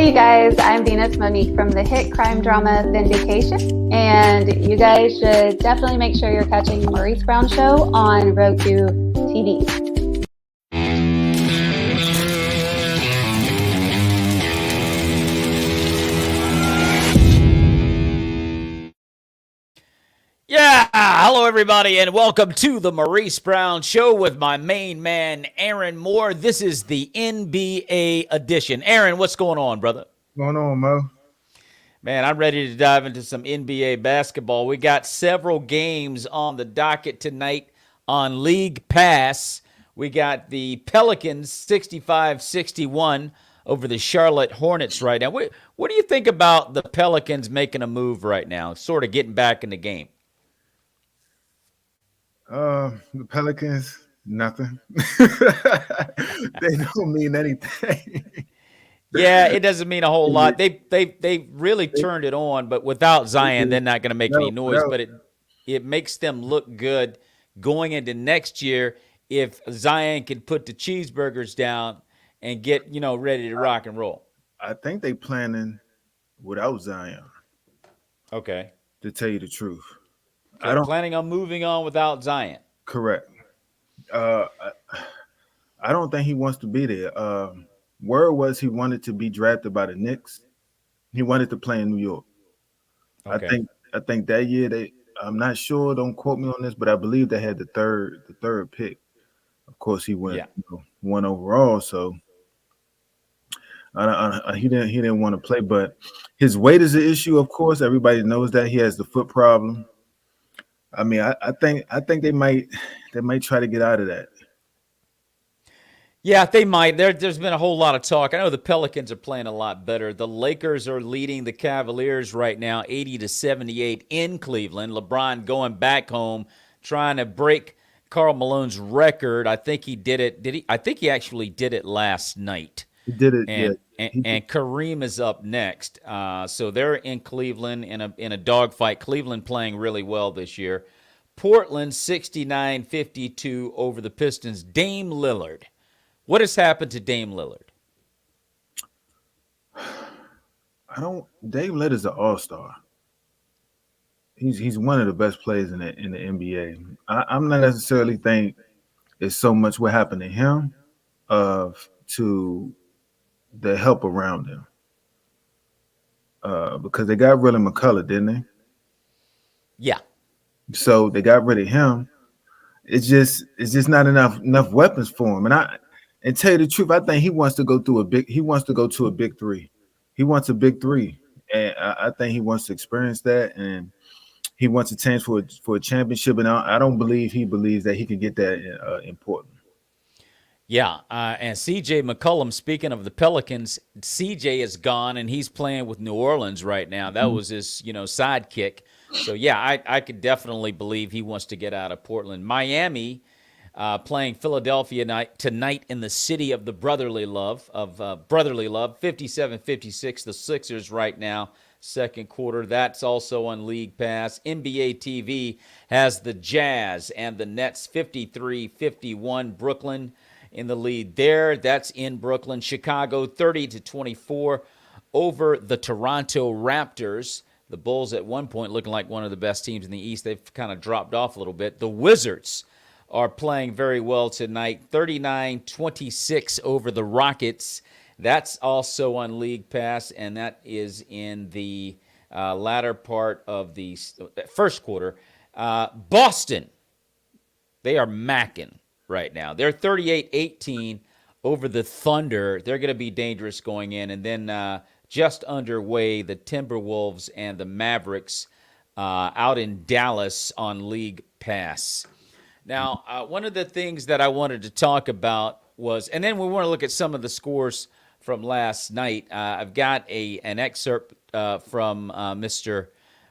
Hey you guys, I'm Venus Monique from the hit crime drama Vindication, and you guys should definitely make sure you're catching the Maurice Brown Show on Roku TV. Yeah, hello everybody, and welcome to the Maurice Brown Show with my main man, Aaron Moore. This is the NBA edition. Aaron, what's going on, brother? What's going on, Mo? Man, I'm ready to dive into some NBA basketball. We got several games on the docket tonight on League Pass. We got the Pelicans 65-61 over the Charlotte Hornets right now. What do you think about the Pelicans making a move right now, sort of getting back in the game? The Pelicans, nothing. They don't mean anything. Yeah, it doesn't mean a whole lot. They really turned it on, but without Zion, they're not going to make any noise. But it makes them look good going into next year if Zion can put the cheeseburgers down and get ready to rock and roll. I think they planning without Zion. Okay. To tell you the truth. They're planning on moving on without Zion. Correct. I don't think he wants to be there. Word was he wanted to be drafted by the Knicks. He wanted to play in New York. Okay. I think that year I'm not sure, don't quote me on this, but I believe they had the third pick. Of course, he went one overall, so he didn't want to play. But his weight is an issue, of course. Everybody knows that he has the foot problem. I mean, I think they might try to get out of that. Yeah, they might. There's been a whole lot of talk. I know the Pelicans are playing a lot better. The Lakers are leading the Cavaliers right now, 80-78 in Cleveland. LeBron going back home, trying to break Karl Malone's record. I think he did it. I think he actually did it last night. He did it, and Kareem is up next. So they're in Cleveland in a dogfight. Cleveland playing really well this year. Portland 69-52 over the Pistons. Dame Lillard. What has happened to Dame Lillard? Dame Lillard's an all-star. He's one of the best players in the NBA. I'm not necessarily think it's so much what happened to him to the help around him. Because they got rid of McCullough, didn't they? Yeah. So they got rid of him. It's just not enough weapons for him. And tell you the truth, I think he wants to go to a big three. He wants a big three. And I think he wants to experience that, and he wants a chance for a championship. And I don't believe he believes that he can get that in Portland. Yeah, and C.J. McCollum, speaking of the Pelicans, C.J. is gone, and he's playing with New Orleans right now. That was his, sidekick. So, yeah, I could definitely believe he wants to get out of Portland. Miami playing Philadelphia tonight in the city of the brotherly love, 57-56, the Sixers right now, second quarter. That's also on League Pass. NBA TV has the Jazz and the Nets 53-51. Brooklyn in the lead there. That's in Brooklyn. Chicago 30-24 over the Toronto Raptors. The Bulls at one point looking like one of the best teams in the East. They've kind of dropped off a little bit. The Wizards are playing very well tonight. 39-26 over the Rockets. That's also on League Pass, and that is in the latter part of the first quarter. Boston, they are macking right now. They're 38-18 over the Thunder. They're going to be dangerous going in. And then just underway, the Timberwolves and the Mavericks out in Dallas on League Pass. Now, one of the things that I wanted to talk about was, and then we want to look at some of the scores from last night. I've got an excerpt from Mr.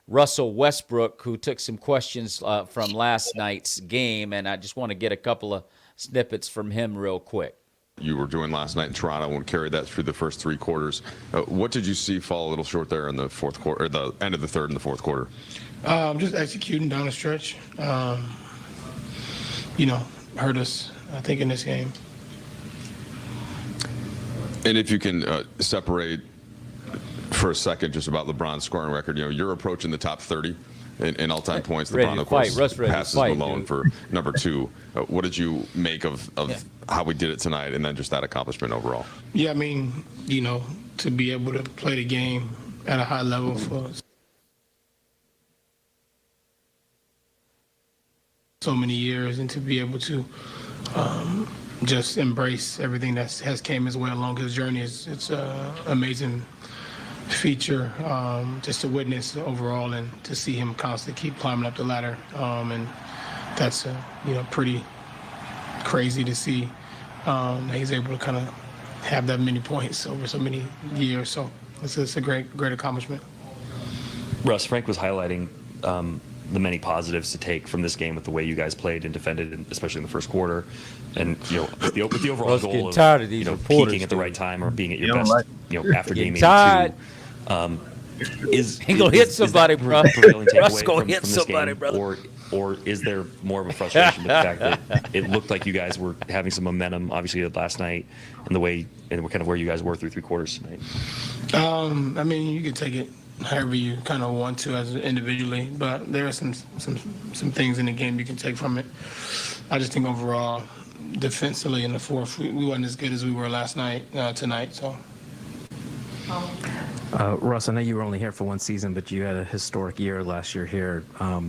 Russell Westbrook, who took some questions from last night's game, and I just want to get a couple of snippets from him real quick. You were doing last night in Toronto and carried that through the first three quarters. What did you see fall a little short there in the fourth quarter, or the end of the third and the fourth quarter? Just executing down the stretch. Hurt us, I think, in this game. And if you can separate for a second just about LeBron's scoring record. You're approaching the top 30 in all-time points. Ready LeBron, to of course, fight. Russ ready to passes fight, Malone dude. for number 2. What did you make of how we did it tonight, and then just that accomplishment overall? Yeah, I mean, to be able to play the game at a high level for so many years, and to be able to just embrace everything that has came his way along his journey, it's an amazing feature just to witness overall, and to see him constantly keep climbing up the ladder, and that's pretty crazy to see that he's able to kind of have that many points over so many years. So it's a great accomplishment. Russ, Frank was highlighting the many positives to take from this game with the way you guys played and defended, and especially in the first quarter, and with the overall Russ goal getting of tired of these reporters, peaking at the right time or being at your don't best, like after game tired. 82. Is He gonna hit somebody, is that bro. the prevailing Russ takeaway gonna from hit this somebody, game, brother. or is there more of a frustration with the fact that it looked like you guys were having some momentum, obviously last night, and kind of where you guys were through 3 quarters tonight? I mean, you can take it however you kind of want to as individually, but there are some things in the game you can take from it. I just think overall, defensively in the fourth, we weren't as good as we were last night, tonight. So. Russ, I know you were only here for 1 season, but you had a historic year last year here.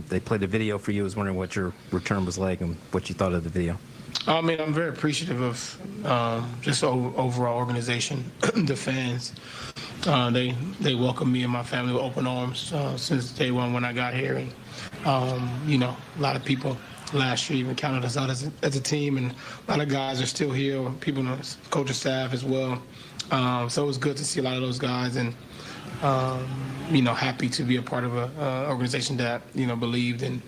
They played a video for you. I was wondering what your return was like and what you thought of the video. I mean, I'm very appreciative of just overall organization, the fans. They welcomed me and my family with open arms since day one when I got here. And, a lot of people last year even counted us out as a team, and a lot of guys are still here, people in the coaching staff as well. So it was good to see a lot of those guys, and happy to be a part of an organization that believed in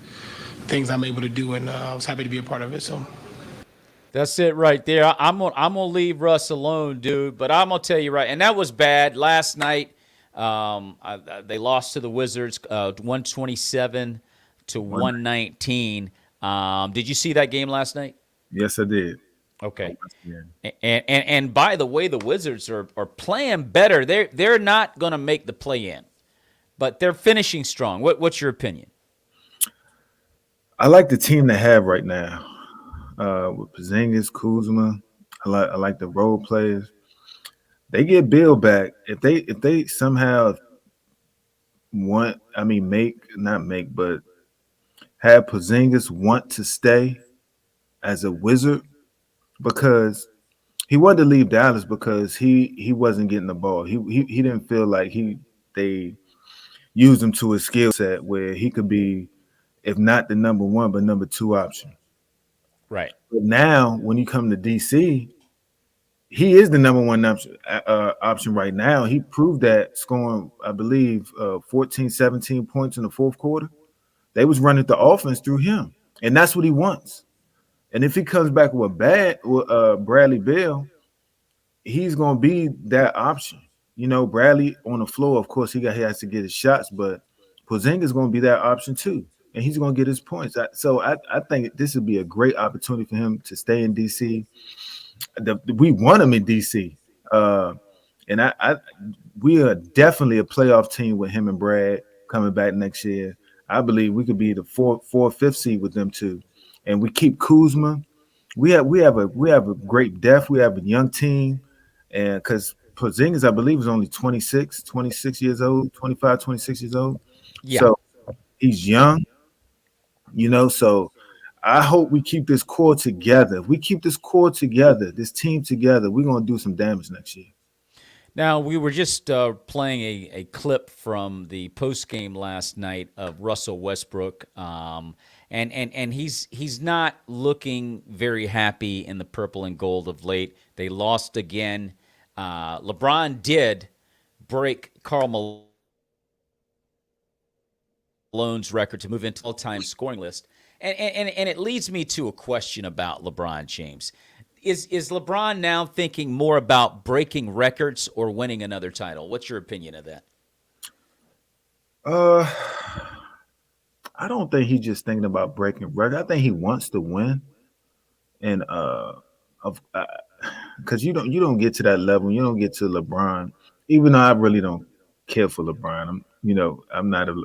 things I'm able to do, and I was happy to be a part of it. So That's it right there. I'm gonna leave Russ alone, dude. But I'm gonna tell you right, and that was bad last night. They lost to the Wizards, 127 to 119. Did you see that game last night? Yes, I did. Okay. And by the way, the Wizards are playing better. They're not going to make the play-in, but they're finishing strong. What's your opinion? I like the team they have right now. With Porzingis, Kuzma, I like the role players. They get Bill back. If they somehow but have Porzingis want to stay as a Wizard, because he wanted to leave Dallas because he wasn't getting the ball. He didn't feel like they used him to his skill set where he could be, if not the number 1, but number 2 option. Right. But now when you come to DC, he is the number 1 option right now. He proved that scoring, I believe, 14, 17 points in the fourth quarter. They was running the offense through him, and that's what he wants. And if he comes back with Bradley Beal, he's going to be that option. Bradley on the floor, of course, he has to get his shots, but Porzingis is going to be that option too, and he's going to get his points. So I think this would be a great opportunity for him to stay in DC. We want him in DC, and we are definitely a playoff team with him and Brad coming back next year. I believe we could be the 4th, 5th seed with them too. And we keep Kuzma. We have a great depth. We have a young team, and because Porzingis, I believe, is only 26 years old, 25, 26 years old. Yeah. So he's young, So I hope we keep this core together. If we keep this core together, this team together, we're gonna do some damage next year. Now, we were just playing a clip from the post game last night of Russell Westbrook, and he's not looking very happy in the purple and gold of late. They lost again. LeBron did break Karl Malone's record to move into all-time scoring list, and it leads me to a question about LeBron James. Is LeBron now thinking more about breaking records or winning another title? What's your opinion of that? I don't think he's just thinking about breaking records. I think he wants to win, and because you don't get to that level, you don't get to LeBron. Even though I really don't care for LeBron. I'm not a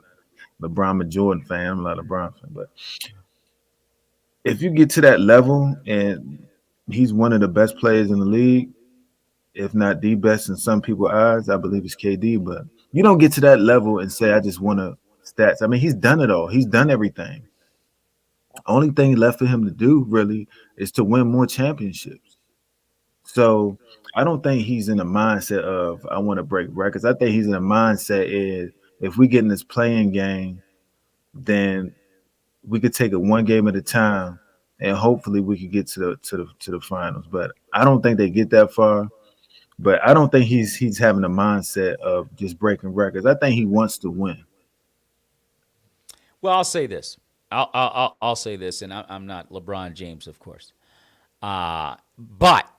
LeBron, a Jordan fan. I'm not a LeBron fan. But if you get to that level, and he's one of the best players in the league, if not the best in some people's eyes, I believe it's KD. But you don't get to that level and say, I just want to stats. I mean, he's done it all. He's done everything. Only thing left for him to do really is to win more championships. So I don't think he's in the mindset of I want to break records. I think he's in the mindset is if we get in this playing game, then we could take it one game at a time, and hopefully we could get to the finals. But I don't think they get that far. But I don't think he's having a mindset of just breaking records. I think he wants to win. Well, I'll say this. I'll say this, and I'm not LeBron James, of course. But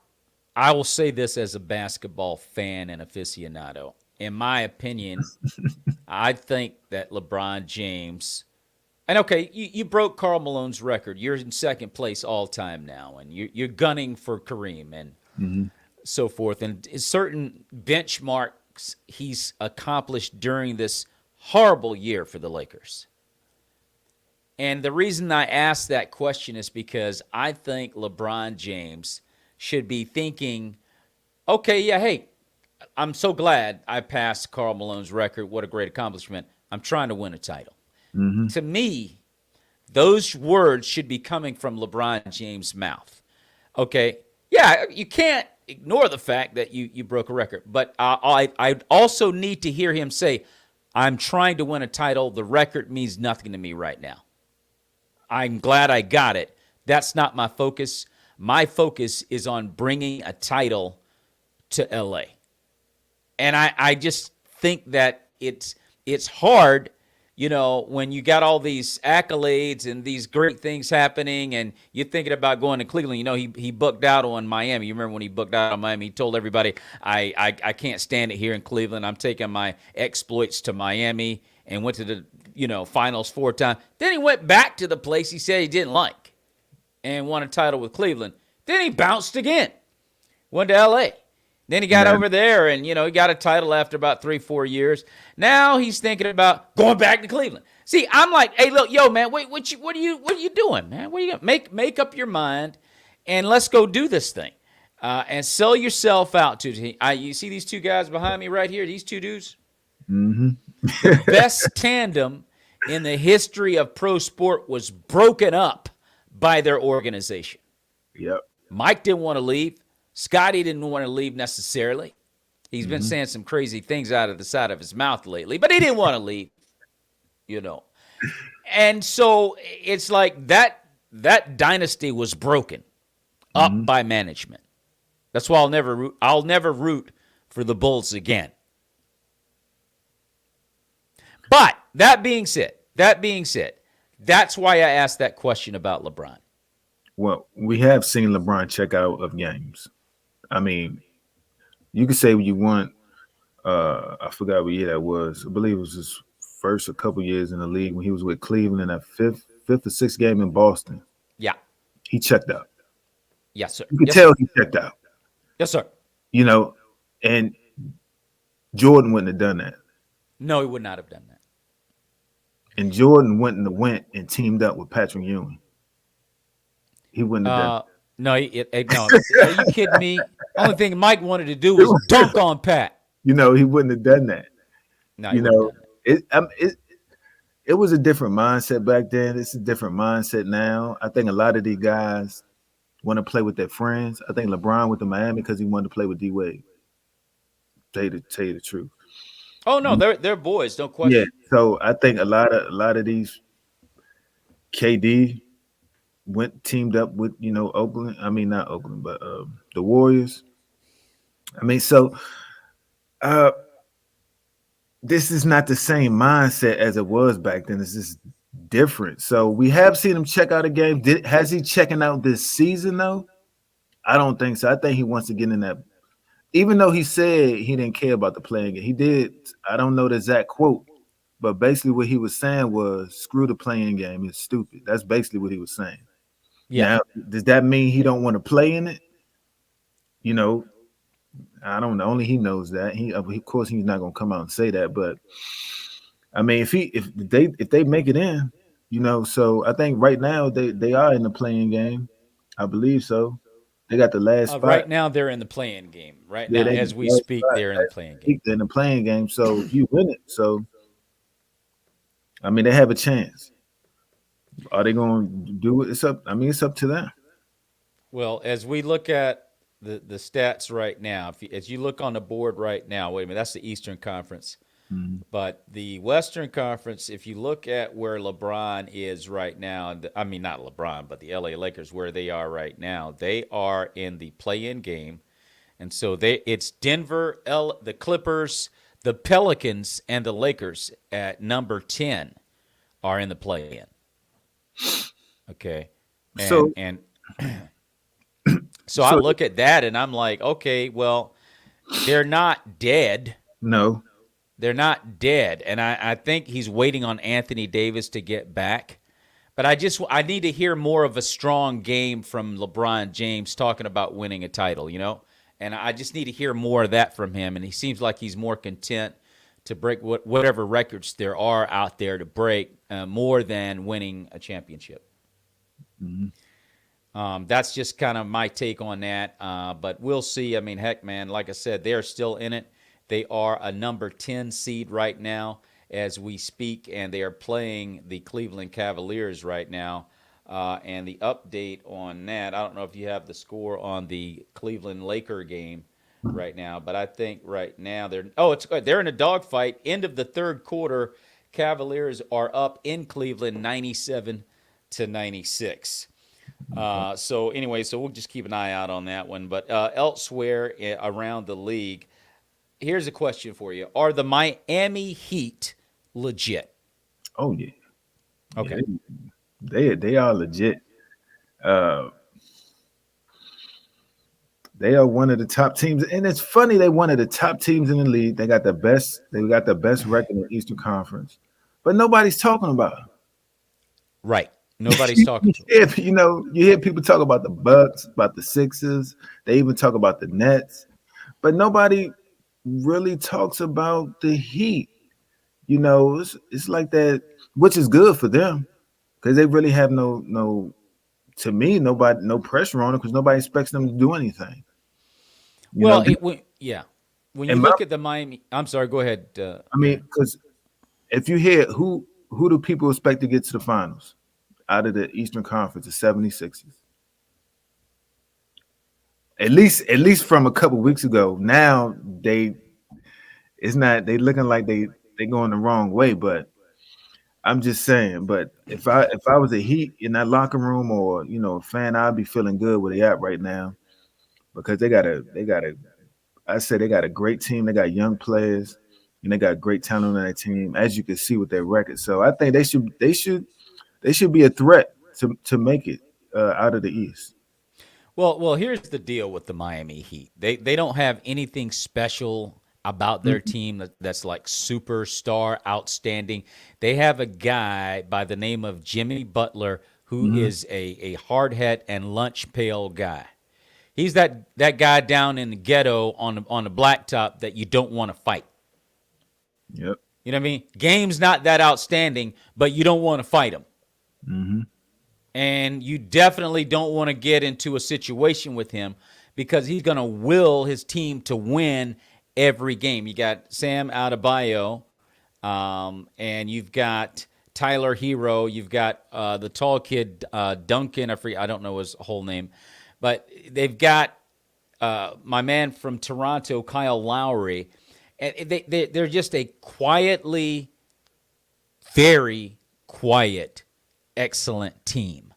I will say this as a basketball fan and aficionado. In my opinion, I think that LeBron James, and okay, you broke Karl Malone's record. You're in second place all time now, and you're gunning for Kareem and so forth. And certain benchmarks he's accomplished during this horrible year for the Lakers. And the reason I ask that question is because I think LeBron James should be thinking, okay, yeah, hey, I'm so glad I passed Karl Malone's record. What a great accomplishment. I'm trying to win a title. To me, those words should be coming from LeBron James' mouth. Okay, yeah, you can't ignore the fact that you broke a record, but I also need to hear him say, I'm trying to win a title. The record means nothing to me right now. I'm glad I got it. That's not my focus. My focus is on bringing a title to LA. And I just think that it's hard, when you got all these accolades and these great things happening and you're thinking about going to Cleveland. He booked out on Miami. You remember when he booked out on Miami, he told everybody, I can't stand it here in Cleveland. I'm taking my exploits to Miami, and went to the finals 4 times. Then he went back to the place he said he didn't like and won a title with Cleveland. Then he bounced again, went to L.A. Then he got over there and, he got a title after about 3-4 years. Now he's thinking about going back to Cleveland. See, I'm like, hey, look, yo, man, wait, what are you doing, man? What are you gonna make up your mind and let's go do this thing and sell yourself out to. You see these two guys behind me right here? These two dudes. The best tandem in the history of pro sport was broken up by their organization. Yep. Mike didn't want to leave. Scotty didn't want to leave necessarily. He's been saying some crazy things out of the side of his mouth lately, but he didn't want to leave, And so it's like that dynasty was broken up by management. That's why I'll never root for the Bulls again. But that being said, that's why I asked that question about LeBron. Well, we have seen LeBron check out of games. I mean, you could say what you want. I forgot what year that was. I believe it was his first a couple years in the league when he was with Cleveland in that fifth or sixth game in Boston. Yeah. He checked out. Yes, sir. You could tell he checked out. Yes, sir. And Jordan wouldn't have done that. No, he would not have done that. And Jordan went and teamed up with Patrick Ewing. He wouldn't have done that. No, no. Are you kidding me? Only thing Mike wanted to do was dunk on Pat. He wouldn't have done that. No, it was a different mindset back then. It's a different mindset now. I think a lot of these guys want to play with their friends. I think LeBron went to Miami because he wanted to play with D Wade. Tell you the truth. Oh no, they're boys, no question. Yeah, so I think a lot of these KD teamed up with Oakland. I mean not Oakland, but the Warriors. I mean, so this is not the same mindset as it was back then. It's just different. So we have seen him check out a game. Has he checking out this season though? I don't think so. I think he wants to get in that. Even though he said he didn't care about the playing game, he did. I don't know the exact quote, but basically what he was saying was, "Screw the playing game. It's stupid." That's basically what he was saying. Yeah. Now, does that mean he don't want to play in it? I don't know. Only he knows that. Of course, he's not gonna come out and say that. But I mean, if they make it in, so I think right now they are in the playing game. I believe so. They got the last spot. Right now, they're in the play-in game. Right Yeah, now, they got as the we last speak, spot. they're in the playing game. They're in the playing game. So if you win it, I mean, they have a chance. Are they going to do it? It's up. I mean, it's up to them. Well, as we look at the stats right now, as you look on the board right now, wait a minute, that's the Eastern Conference. But the Western Conference, if you look at where LeBron is right now, I mean, not LeBron, but the LA Lakers, where they are right now, they are in the play-in game. And so it's Denver, the Clippers, the Pelicans, and the Lakers at number 10 are in the play-in. Okay. And so I look at that and I'm like, okay, well, they're not dead. No. They're not dead. And I think he's waiting on Anthony Davis to get back. But I need to hear more of a strong game from LeBron James talking about winning a title, And I just need to hear more of that from him. And he seems like he's more content to break whatever records there are out there to break more than winning a championship. That's just kind of my take on that. But we'll see. I mean, heck, man, like I said, they're still in it. They are a number 10 seed right now as we speak, and they are playing the Cleveland Cavaliers right now. And the update on that, I don't know if you have the score on the Cleveland Laker game right now, but I think right now they're in a dogfight. End of the third quarter, Cavaliers are up in Cleveland 97-96. So we'll just keep an eye out on that one. But elsewhere around the league, here's a question for you. Are the Miami Heat legit? Oh, yeah. Okay. Yeah, they are legit. They are one of the top teams. And it's funny, they're one of the top teams in the league. They got the best record in the Eastern Conference. But nobody's talking about them. Right. Nobody's talking to them. You hear people talk about the Bucks, about the Sixers. They even talk about the Nets. But nobody really talks about the Heat. It's like that, which is good for them because they really have no pressure on them because nobody expects them to do anything. When you look at the Miami, I'm sorry, go ahead. I mean, because if you hear who do people expect to get to the finals out of the Eastern Conference, the 76ers. At least from a couple weeks ago. Now they looking like they going the wrong way, but I'm just saying. But if I was a Heat in that locker room or a fan, I'd be feeling good where they at right now because they got a great team. They got young players and they got great talent on that team, as you can see with their record. So I think they should be a threat to make it out of the East. Well, here's the deal with the Miami Heat. They don't have anything special about their team that's like superstar, outstanding. They have a guy by the name of Jimmy Butler who is a hard hat and lunch pail guy. He's that guy down in the ghetto on the blacktop that you don't want to fight. Yep. You know what I mean? Game's not that outstanding, but you don't want to fight him. Mm-hmm. And you definitely don't want to get into a situation with him because he's going to will his team to win every game. You got Sam Adebayo, and you've got Tyler Hero. You've got the tall kid, Duncan. I don't know his whole name. But they've got my man from Toronto, Kyle Lowry. And they're just a very quiet, excellent team.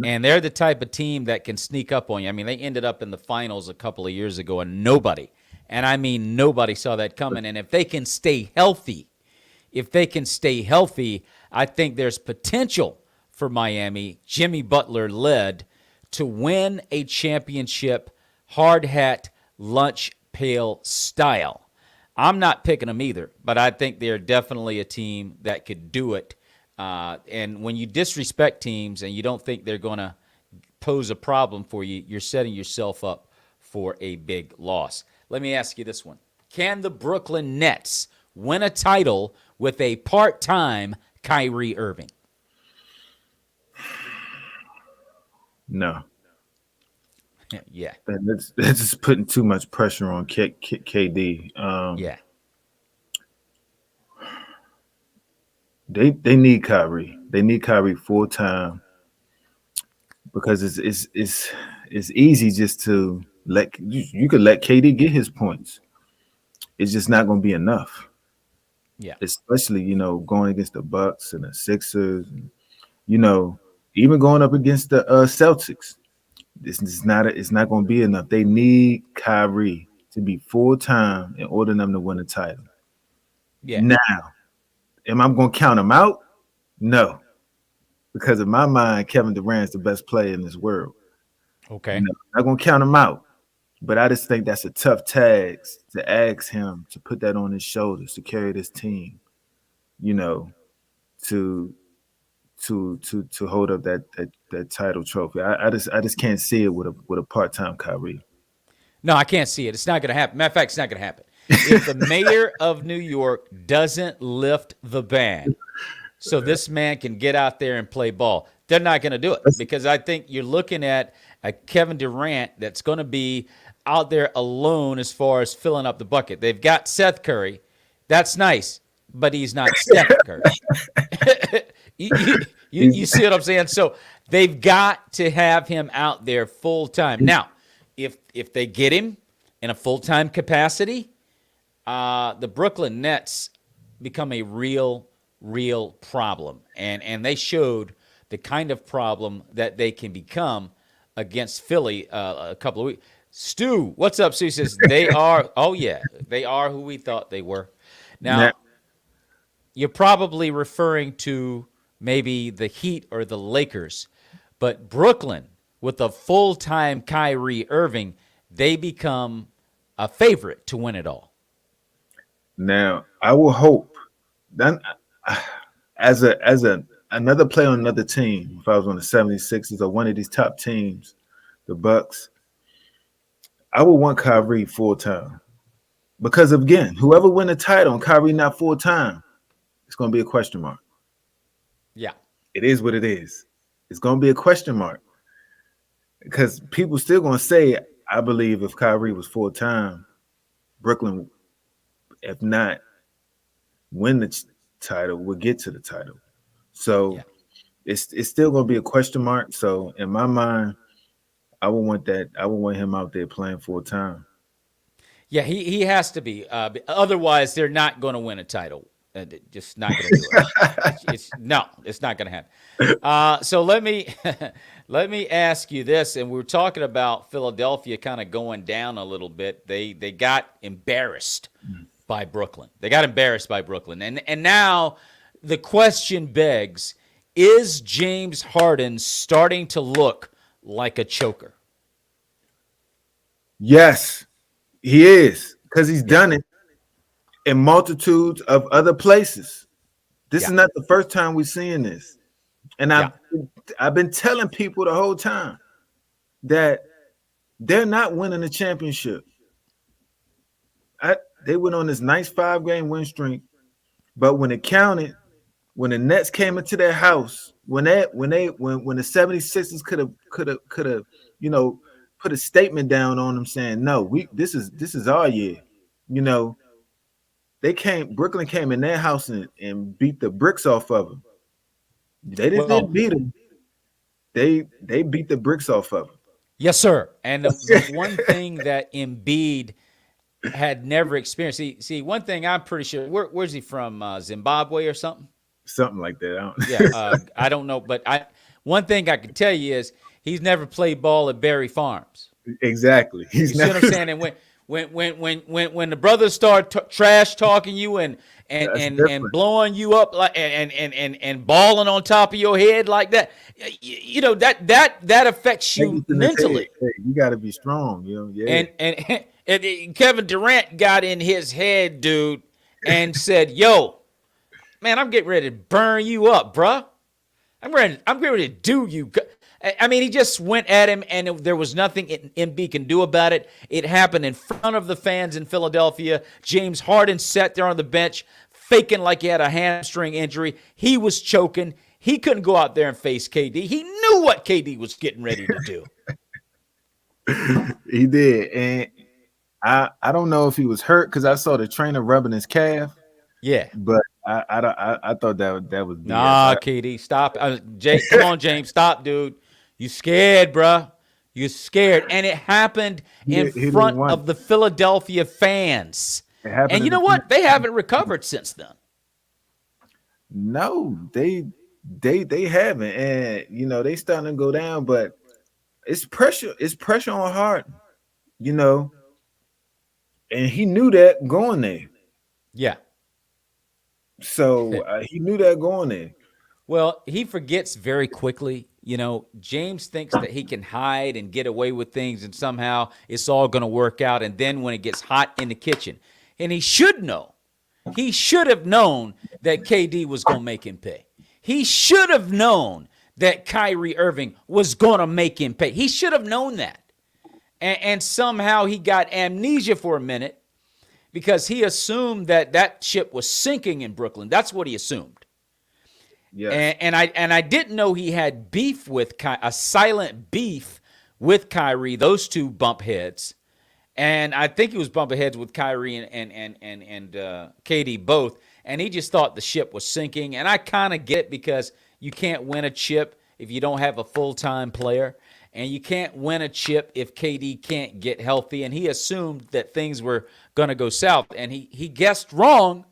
And they're the type of team that can sneak up on you. I mean, they ended up in the finals a couple of years ago, and nobody saw that coming. And if they can stay healthy, I think there's potential for Miami, Jimmy Butler led, to win a championship hard hat, lunch pail style. I'm not picking them either, but I think they're definitely a team that could do it. And when you disrespect teams and you don't think they're going to pose a problem for you, you're setting yourself up for a big loss. Let me ask you this one. Can the Brooklyn Nets win a title with a part-time Kyrie Irving? No. Yeah. That's just putting too much pressure on KD. Yeah. They need Kyrie. They need Kyrie full time because it's easy just to let you could let KD get his points. It's just not going to be enough. Yeah. Especially going against the Bucks and the Sixers, and, even going up against the Celtics. It's not going to be enough. They need Kyrie to be full time in order for them to win a title. Yeah. Now, am I going to count him out? No, because in my mind, Kevin Durant's the best player in this world. Okay. I'm not going to count him out, but I just think that's a tough task to ask him to put that on his shoulders to carry this team. To hold up that title trophy. I just can't see it with a part-time Kyrie. No, I can't see it. It's not going to happen. Matter of fact, it's not going to happen. If the mayor of New York doesn't lift the ban so this man can get out there and play ball, they're not going to do it, because I think you're looking at a Kevin Durant that's going to be out there alone as far as filling up the bucket. They've got Seth Curry. That's nice, but he's not Steph Curry. You see what I'm saying? So they've got to have him out there full time. Now, if they get him in a full time capacity, the Brooklyn Nets become a real problem, and they showed the kind of problem that they can become against Philly a couple of weeks. Stu, what's up? Stu says they are. Oh yeah, they are who we thought they were. Now, you're probably referring to maybe the Heat or the Lakers, but Brooklyn with a full-time Kyrie Irving, they become a favorite to win it all. Now, I will hope that as another player on another team, if I was on the 76ers or one of these top teams, the Bucks, I would want Kyrie full-time. Because again, whoever win the title and Kyrie not full-time, it's going to be a question mark. Yeah. It is what it is. It's going to be a question mark. Because people still going to say, I believe if Kyrie was full-time, Brooklyn, if not win the title, would get to the title. So it's still going to be a question mark. So in my mind, I would want that. I would want him out there playing full-time. Yeah, he has to be. Otherwise, they're not going to win a title. Just not going to do it. It's not going to happen. So let me ask you this. And we were talking about Philadelphia kind of going down a little bit. They got embarrassed by Brooklyn. And now the question begs: is James Harden starting to look like a choker? Yes, he is, because he's done it in multitudes of other places. This is not the first time we're seeing this. And I've been telling people the whole time that they're not winning a championship. They went on this nice 5-game win streak, but when it counted, when the Nets came into their house, when the 76ers could have put a statement down on them saying, no, this is our year. Brooklyn came in their house and beat the bricks off of them. They didn't beat them. They beat the bricks off of them. Yes, sir. And the one thing that Embiid had never experienced. See, one thing I'm pretty sure. Where's he from? Zimbabwe or something? Something like that. I don't know, but one thing I can tell you is he's never played ball at Berry Farms. Exactly. You see what I'm saying? And when the brothers start trash talking you and blowing you up like and balling on top of your head like that, that affects you mentally. Hey, you got to be strong, Yeah. And Kevin Durant got in his head, dude, and said, "Yo, man, I'm getting ready to burn you up, bruh. I'm getting ready to do you." I mean, he just went at him, and there was nothing MB can do about it. It happened in front of the fans in Philadelphia. James Harden sat there on the bench, faking like he had a hamstring injury. He was choking. He couldn't go out there and face KD. He knew what KD was getting ready to do. He did, and I don't know if he was hurt because I saw the trainer rubbing his calf. Yeah, but I thought that was BS. Nah, KD, stop. Come on, James, stop, dude. You scared, bruh. You scared, and it happened in front of the Philadelphia fans. And you know what? They haven't recovered since then. No, they haven't, and they starting to go down, but it's pressure. It's pressure on Harden, and he knew that going there. Yeah. So he knew that going there. Well, he forgets very quickly. James thinks that he can hide and get away with things, and somehow it's all going to work out. And then when it gets hot in the kitchen, and he should know, he should have known that KD was going to make him pay. He should have known that Kyrie Irving was going to make him pay. He should have known that. And somehow he got amnesia for a minute, because he assumed that ship was sinking in Brooklyn. That's what he assumed. Yeah. And I didn't know he had beef with a silent beef with Kyrie. Those two bump heads, and I think he was bumping heads with Kyrie and KD both. And he just thought the ship was sinking. And I kind of get it, because you can't win a chip if you don't have a full-time player. And you can't win a chip if KD can't get healthy. And he assumed that things were going to go south. And he guessed wrong,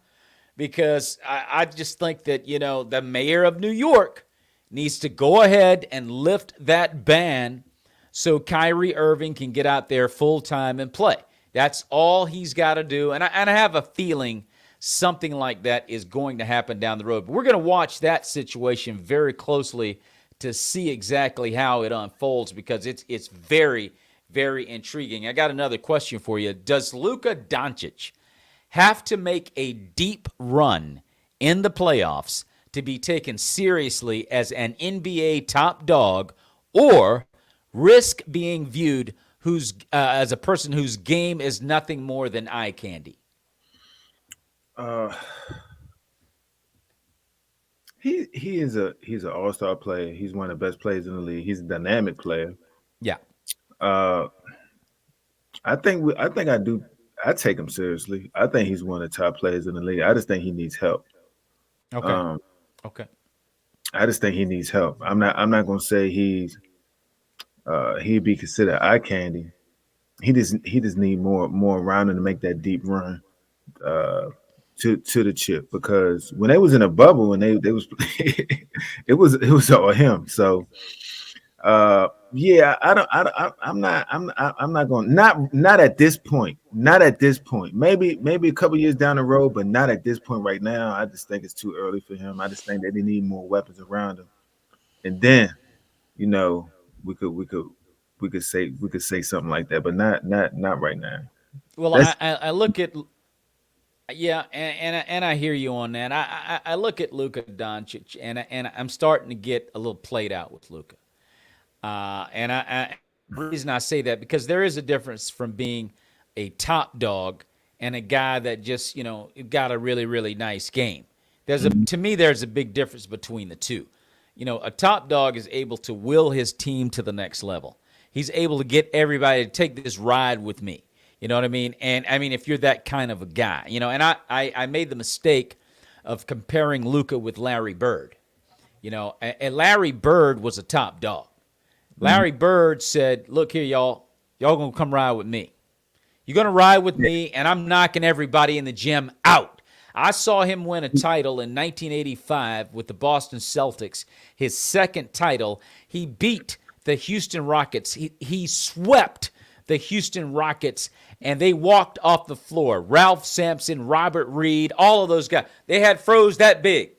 because I just think that, the mayor of New York needs to go ahead and lift that ban so Kyrie Irving can get out there full-time and play. That's all he's got to do. And I have a feeling something like that is going to happen down the road. But we're going to watch that situation very closely to see exactly how it unfolds, because it's very, very intriguing. I got another question for you. Does Luka Doncic have to make a deep run in the playoffs to be taken seriously as an NBA top dog, or risk being viewed as a person whose game is nothing more than eye candy? He's an all-star player. He's one of the best players in the league. He's a dynamic player. Yeah. I take him seriously. I think he's one of the top players in the league. I just think he needs help. Okay. Okay. I just think he needs help. I'm not gonna say he'd be considered eye candy. He just need more around him to make that deep run to the chip, because when they was in a bubble and they was it was all him. So yeah, I'm not going, not at this point. Not at this point. Maybe a couple years down the road, but not at this point right now. I just think it's too early for him. I just think that they need more weapons around him. And then, we could say something like that, but not right now. Well, I look at, yeah, and I hear you on that. I look at Luka Doncic, and I'm starting to get a little played out with Luka. And the reason I say that, because there is a difference from being a top dog and a guy that just, got a really, really nice game. To me, there's a big difference between the two. A top dog is able to will his team to the next level. He's able to get everybody to take this ride with me. You know what I mean? And I mean, if you're that kind of a guy, and I made the mistake of comparing Luka with Larry Bird. And Larry Bird was a top dog. Larry Bird said, look here, y'all going to come ride with me. You're going to ride with me, and I'm knocking everybody in the gym out. I saw him win a title in 1985 with the Boston Celtics, his second title. He beat the Houston Rockets. He swept the Houston Rockets, and they walked off the floor. Ralph Sampson, Robert Reed, all of those guys. They had froze that big.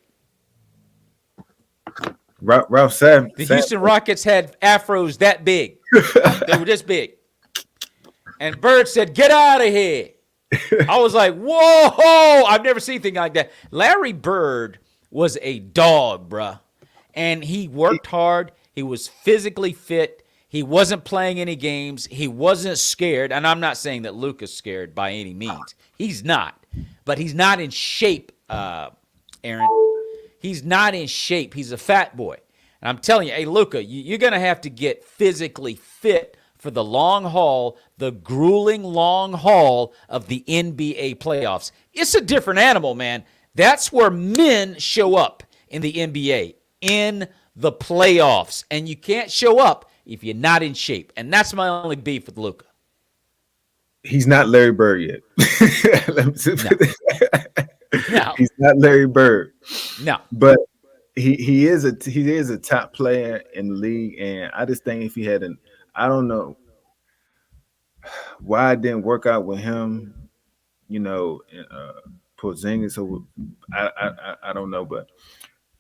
Ralph Sampson. The Houston Rockets had afros that big. They were this big. And Bird said, get out of here. I was like, whoa, I've never seen anything like that. Larry Bird was a dog, bruh. And he worked hard. He was physically fit. He wasn't playing any games. He wasn't scared. And I'm not saying that Luka's scared by any means. He's not. But he's not in shape, Aaron. He's not in shape. He's a fat boy. And I'm telling you, hey, Luka, you're going to have to get physically fit for the long haul, the grueling long haul of the NBA playoffs. It's a different animal, man. That's where men show up in the NBA, in the playoffs. And you can't show up if you're not in shape. And that's my only beef with Luka. He's not Larry Bird yet. No. He's not Larry Bird. No. But he is a top player in the league, and I just think if he had I don't know why it didn't work out with him, Porzingis. So I don't know, but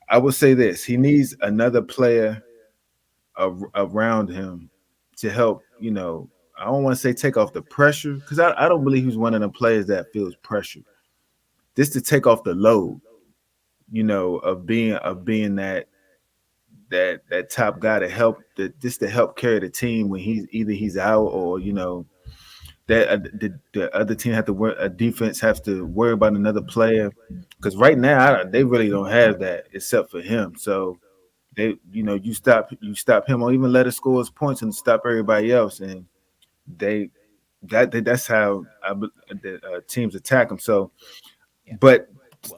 I would say this: he needs another player around him to help. I don't want to say take off the pressure, because I don't believe he's one of the players that feels pressure. Just to take off the load, of being that top guy to help to help carry the team when he's out, or that the other team have to work, a defense has to worry about another player, because right now they really don't have that except for him. So they you stop him, or even let us score his points and stop everybody else, and that's how the teams attack him. So, but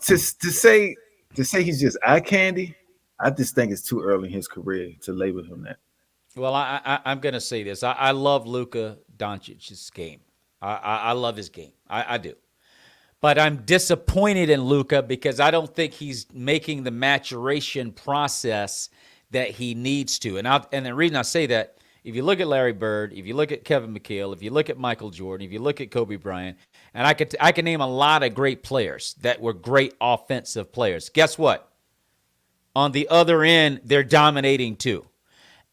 to say he's just eye candy, I just think it's too early in his career to label him that. Well, I'm going to say this. I love Luka Doncic's game. I love his game. I do. But I'm disappointed in Luka because I don't think he's making the maturation process that he needs to. And the reason I say that, if you look at Larry Bird, if you look at Kevin McHale, if you look at Michael Jordan, if you look at Kobe Bryant, and I can name a lot of great players that were great offensive players. Guess what? On the other end, they're dominating too.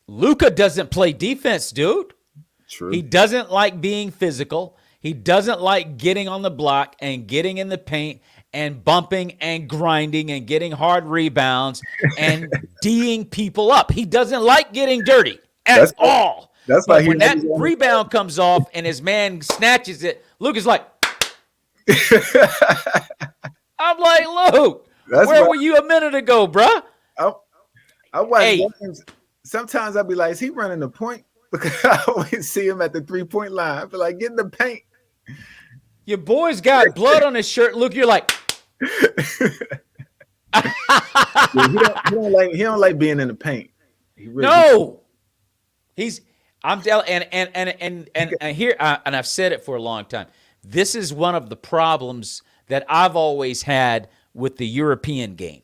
Luka doesn't play defense, dude. True. He doesn't like being physical. He doesn't like getting on the block and getting in the paint and bumping and grinding and getting hard rebounds and D'ing people up. He doesn't like getting dirty at all. That's why when that rebound comes off and his man snatches it, Luka's like, I'm like, Luke, where were you a minute ago, bruh? I watch games. Sometimes I'll be like, is he running the point? Because I always see him at the 3-point line. I feel like, get in the paint. Your boy's got blood on his shirt. Luke, you're like, he don't like being in the paint. I'm telling, and here, and I've said it for a long time. This is one of the problems that I've always had with the European game.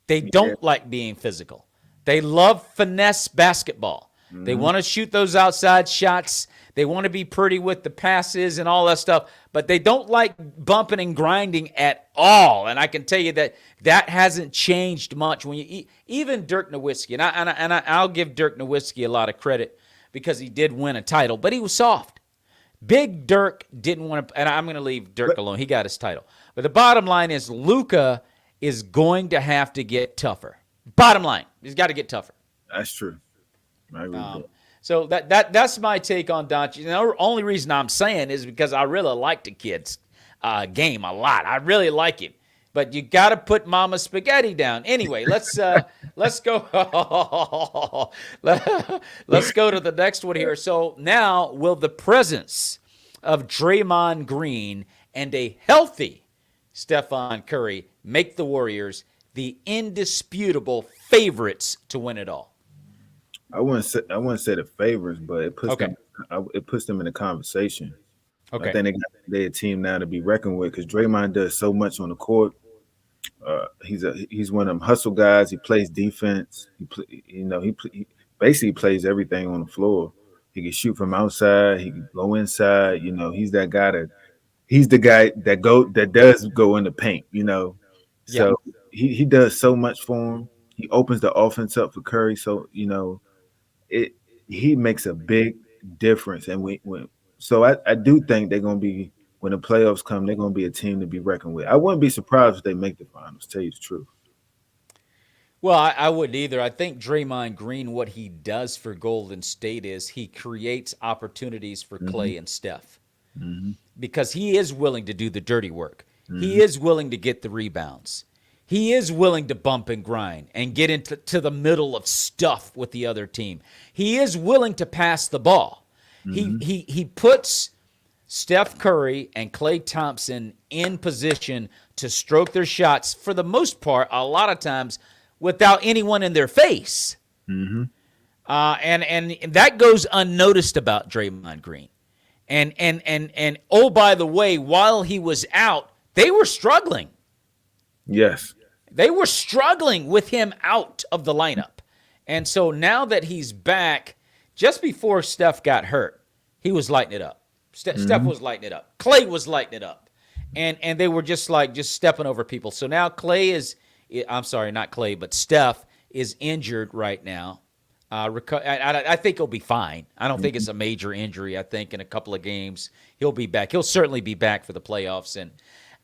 They don't like being physical. They love finesse basketball. Mm-hmm. They want to shoot those outside shots. They want to be pretty with the passes and all that stuff, but they don't like bumping and grinding at all. And I can tell you that hasn't changed much. When you even Dirk Nowitzki, and I'll give Dirk Nowitzki a lot of credit because he did win a title, but he was soft. Big Dirk didn't want to, and I'm going to leave Dirk alone. He got his title. But the bottom line is Luka is going to have to get tougher. Bottom line, he's got to get tougher. That's true. I agree with that. So that's my take on Doncic. The only reason I'm saying is because I really like the kid's game a lot. I really like him. But you got to put Mama Spaghetti down. Anyway, let's go. Let's go to the next one here. So now, will the presence of Draymond Green and a healthy Stephen Curry make the Warriors the indisputable favorites to win it all? I wouldn't say the favorites, but it puts them in the conversation. Okay. I think they're a team now to be reckoned with because Draymond does so much on the court. He's one of them hustle guys. He plays defense. He basically plays everything on the floor. He can shoot from outside. He can go inside. He's that guy he's the guy that does go in the paint. So he does so much for him. He opens the offense up for Curry. So he makes a big difference. And so I do think they're going to be, when the playoffs come, they're going to be a team to be reckoned with. I wouldn't be surprised if they make the finals, to tell you the truth. Well, I wouldn't either. I think Draymond Green, what he does for Golden State is he creates opportunities for Clay and Steph because he is willing to do the dirty work. He is willing to get the rebounds. He is willing to bump and grind and get into the middle of stuff with the other team. He is willing to pass the ball. He puts Steph Curry and Klay Thompson in position to stroke their shots for the most part, a lot of times, without anyone in their face. And that goes unnoticed about Draymond Green. And oh, by the way, while he was out, they were struggling. Yes. They were struggling with him out of the lineup. And so now that he's back, just before Steph got hurt, he was lighting it up. Steph was lighting it up. Klay was lighting it up. And they were just stepping over people. So now Steph is injured right now. I think he'll be fine. I don't think it's a major injury. I think in a couple of games he'll be back. He'll certainly be back for the playoffs. And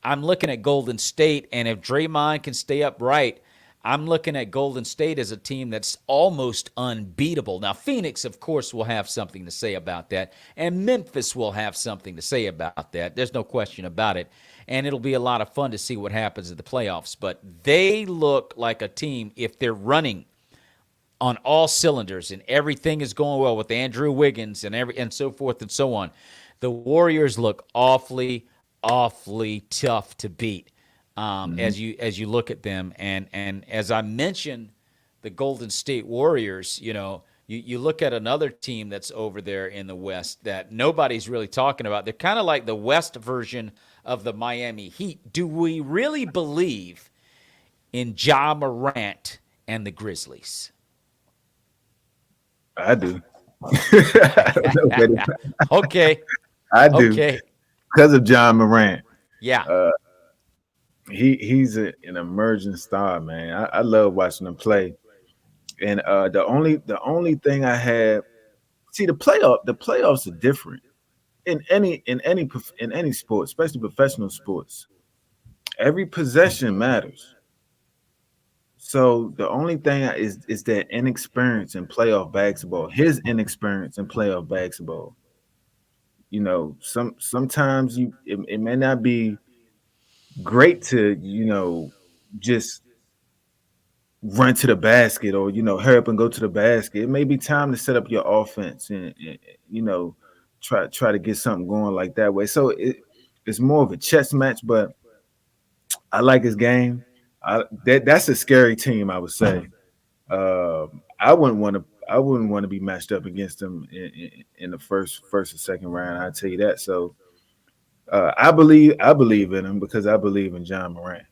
I'm looking at Golden State, and if Draymond can stay upright, I'm looking at Golden State as a team that's almost unbeatable. Now, Phoenix, of course, will have something to say about that, and Memphis will have something to say about that. There's no question about it, and it'll be a lot of fun to see what happens in the playoffs. But they look like a team, if they're running on all cylinders and everything is going well with Andrew Wiggins and so forth and so on, the Warriors look awfully tough to beat. As you look at them, and as I mentioned, the Golden State Warriors, you look at another team that's over there in the West that nobody's really talking about. They're kind of like the West version of the Miami Heat. Do we really believe in Ja Morant and the Grizzlies? I do. I don't know, Okay. I do. Okay. Because of Ja Morant. Yeah. He's an emerging star, man. I love watching him play. And the only thing I have, see, the playoffs are different in any sport, especially professional sports. Every possession matters. So the only thing is that inexperience in playoff basketball. His inexperience in playoff basketball. Sometimes it may not be great to just run to the basket or hurry up and go to the basket. It may be time to set up your offense and try to get something going like that way. So it's more of a chess match, but I like his game. That's a scary team, I would say. I wouldn't want to be matched up against him in the first or second round. I'll tell you that. So I believe in him because I believe in Ja Morant.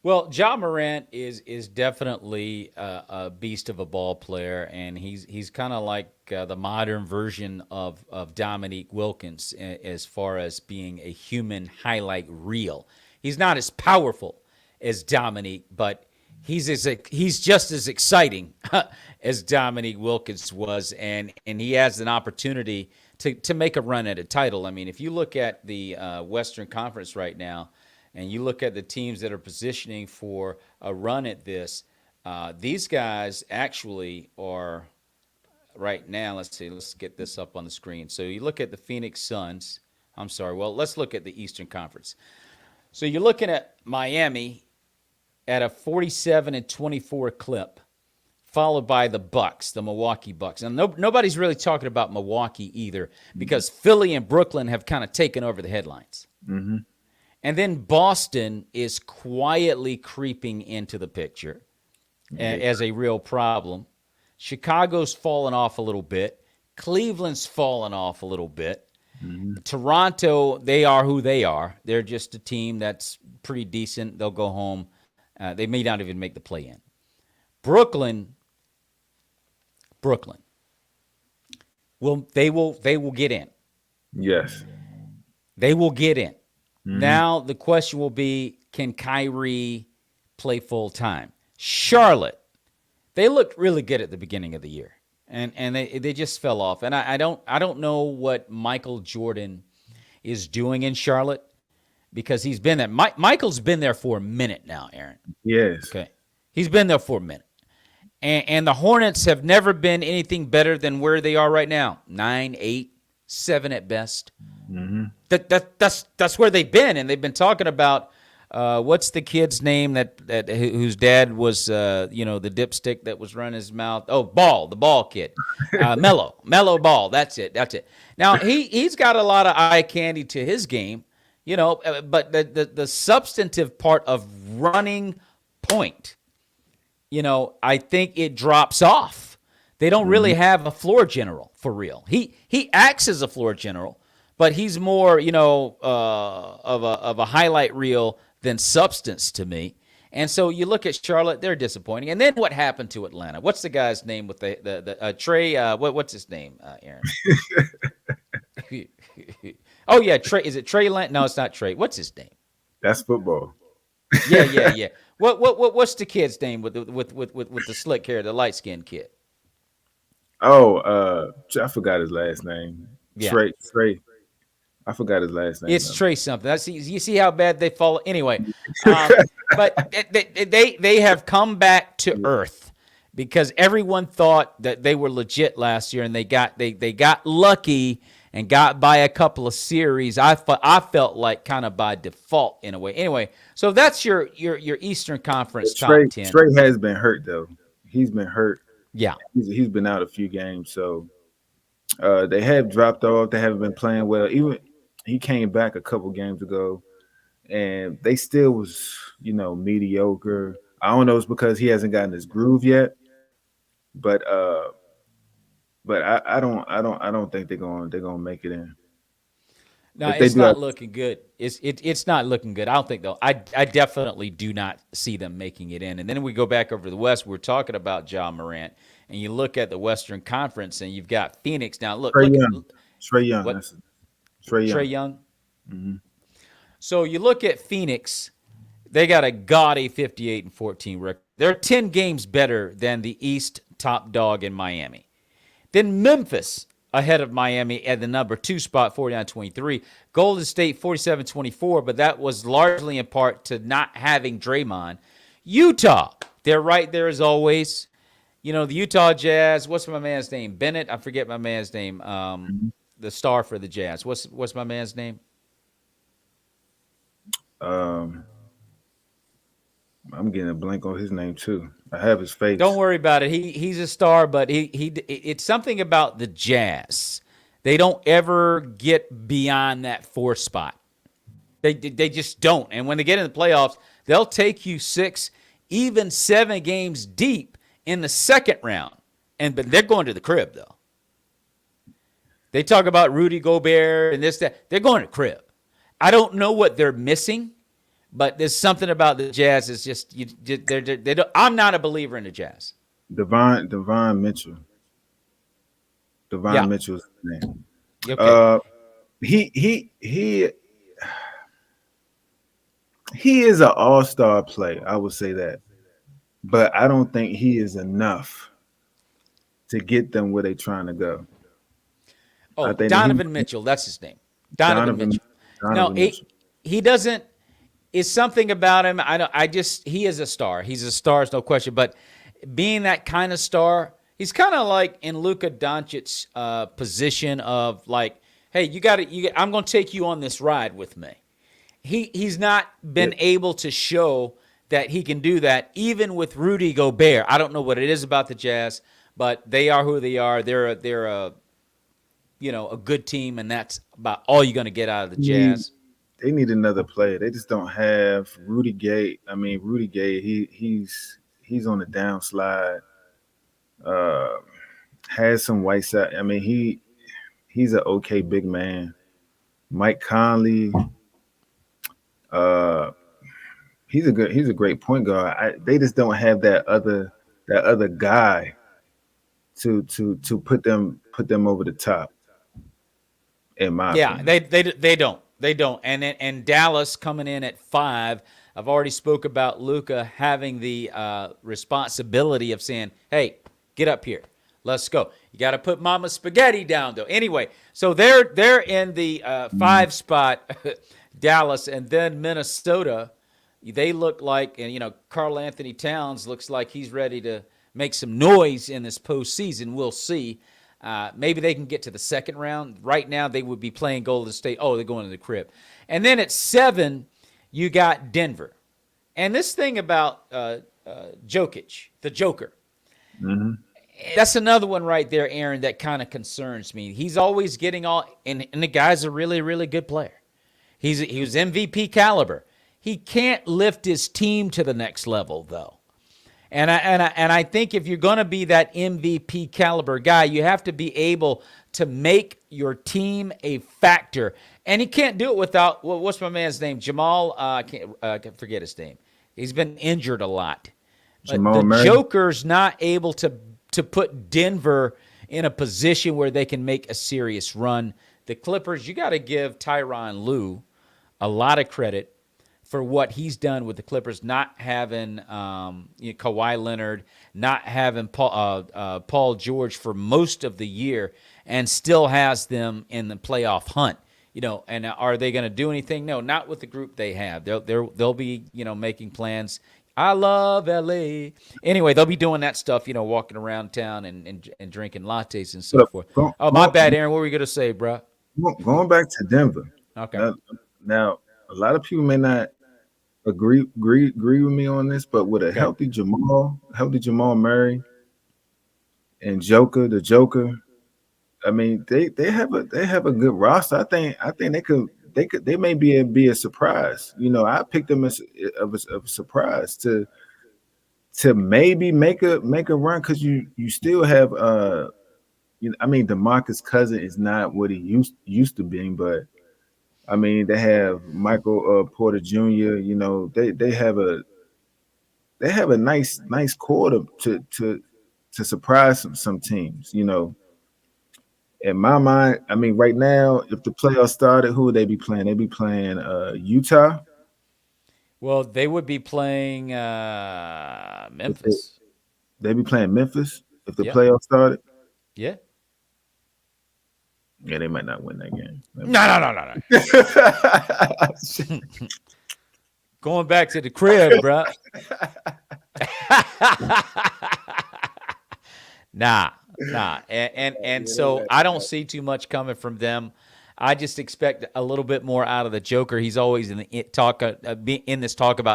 Well, Ja Morant is definitely a beast of a ball player, and he's kind of like the modern version of Dominique Wilkins as far as being a human highlight reel. He's not as powerful as Dominique, but he's just as exciting as Dominique Wilkins was, and he has an opportunity to make a run at a title. I mean, if you look at the Western Conference right now, and you look at the teams that are positioning for a run at this, these guys actually are right now. Let's see. Let's get this up on the screen. So you look at the Phoenix Suns. I'm sorry. Well, let's look at the Eastern Conference. So you're looking at Miami at a 47-24 clip, followed by the Bucks, the Milwaukee Bucks. And nobody's really talking about Milwaukee either because Philly and Brooklyn have kind of taken over the headlines. Mm-hmm. And then Boston is quietly creeping into the picture as a real problem. Chicago's fallen off a little bit. Cleveland's fallen off a little bit. Mm-hmm. Toronto, they are who they are. They're just a team that's pretty decent. They'll go home. They may not even make the play-in. Brooklyn, they will get in. Yes. They will get in. Mm-hmm. Now the question will be, can Kyrie play full time? Charlotte, they looked really good at the beginning of the year, and they just fell off. And I don't know what Michael Jordan is doing in Charlotte because he's been there. Michael's been there for a minute now, Aaron. Yes. Okay. He's been there for a minute. And the Hornets have never been anything better than where they are right now. 9, 8, 7 at best. Mm-hmm. That's where they've been, and they've been talking about what's the kid's name that whose dad was the dipstick that was running his mouth. Oh, the ball kid, Mellow Ball. That's it. Now he's got a lot of eye candy to his game, but the substantive part of running point, I think it drops off. They don't really have a floor general for real. He acts as a floor general, but he's more, of a highlight reel than substance to me. And so you look at Charlotte, they're disappointing. And then what happened to Atlanta? What's the guy's name with the Trey? What's his name, Aaron? Oh yeah, Trey. Is it Trey Lance? No, it's not Trey. What's his name? That's football. Yeah. What's the kid's name with the slick hair, the light skinned kid? Oh, I forgot his last name. Yeah. Trey. I forgot his last name. It's Trey something. You see how bad they fall. Anyway, but they have come back to earth because everyone thought that they were legit last year, and they got lucky and got by a couple of series. I felt like kind of by default in a way. Anyway, so that's your Eastern Conference top 10. Trey has been hurt though. He's been hurt. Yeah, he's been out a few games, so they have dropped off. They haven't been playing well. Even he came back a couple games ago, and they still was mediocre. I don't know if it's because he hasn't gotten his groove yet, but I don't think they're gonna make it in. No, it's not looking good. It's not looking good. I don't think though. I definitely do not see them making it in. And then we go back over to the West. We're talking about Ja Morant, and you look at the Western Conference, and you've got Phoenix. Now look, Trey Young. What? Trey Young. Mm-hmm. So you look at Phoenix. They got a gaudy 58-14 record. They're 10 games better than the East top dog in Miami. Then Memphis ahead of Miami at the number 2 spot, 49-23. Golden State, 47-24, but that was largely in part to not having Draymond. Utah, they're right there as always. The Utah Jazz, what's my man's name? Bennett? I forget my man's name. The star for the Jazz. What's my man's name? I'm getting a blank on his name too. I have his face. Don't worry about it. He's a star, but it's something about the Jazz. They don't ever get beyond that 4 spot. They just don't. And when they get in the playoffs, they'll take you 6, even 7 games deep in the second round. But they're going to the crib though. They talk about Rudy Gobert and this, that. They're going to crib. I don't know what they're missing, but there's something about the Jazz. It's just they don't. I'm not a believer in the Jazz. Devon Mitchell. Mitchell's name. Okay. He is an all-star player. I would say that, but I don't think he is enough to get them where they're trying to go. Oh, Donovan Mitchell. That's his name. Donovan Mitchell. No, he doesn't. It's something about him. He is a star. He's a star, it's no question. But being that kind of star, he's kind of like in Luka Doncic's position of like, hey, I'm going to take you on this ride with me. He's not been able to show that he can do that, even with Rudy Gobert. I don't know what it is about the Jazz, but they are who they are. They're a good team, and that's about all you're going to get out of the Jazz. They need another player. They just don't have Rudy Gay. Rudy Gay, he's on the downslide. Has some white side. He's an okay big man. Mike Conley, he's a great point guard. They just don't have that other guy to put them over the top. In my opinion. They don't. And Dallas coming in at 5. I've already spoke about Luka having the responsibility of saying, hey, get up here. Let's go. You got to put Mama Spaghetti down, though. Anyway, so they're in the 5 spot, Dallas, and then Minnesota. They look like, and Karl Anthony Towns looks like he's ready to make some noise in this postseason. We'll see. Maybe they can get to the second round. Right now, they would be playing Golden State. Oh, they're going to the crib. And then at 7, you got Denver. And this thing about Jokic, the Joker, that's another one right there, Aaron, that kind of concerns me. He's always getting all, and the guy's a really, really good player. He was MVP caliber. He can't lift his team to the next level, though. And I think if you're going to be that MVP caliber guy, you have to be able to make your team a factor. And he can't do it without, what's my man's name? Jamal, I can't forget his name. He's been injured a lot. Jamal the Murray. Joker's not able to put Denver in a position where they can make a serious run. The Clippers, you got to give Tyronn Lue a lot of credit for what he's done with the Clippers, not having Kawhi Leonard, not having Paul George for most of the year, and still has them in the playoff hunt. And are they going to do anything? No, not with the group they have. They'll be making plans. I love LA. Anyway, they'll be doing that stuff, walking around town and drinking lattes and so forth. My bad, Aaron. What were you going to say, bro? Going back to Denver. Okay. Now, a lot of people may not agree with me on this, but with a healthy Jamal Murray and the Joker, I mean, they have a good roster. I think they may be a surprise. I picked them as a surprise to maybe make a run, because you still have I mean, DeMarcus Cousins is not what he used to being, but I mean, they have Michael Porter Jr. They have a nice core to surprise some teams. In my mind, I mean, right now, if the playoffs started, who would they be playing? They'd be playing Utah. Well, they would be playing Memphis. They'd be playing Memphis if the playoffs started. Yeah. Yeah, they might not win that game. No. Going back to the crib, bro. Nah. And so I don't see too much coming from them. I just expect a little bit more out of the Joker. He's always in this talk about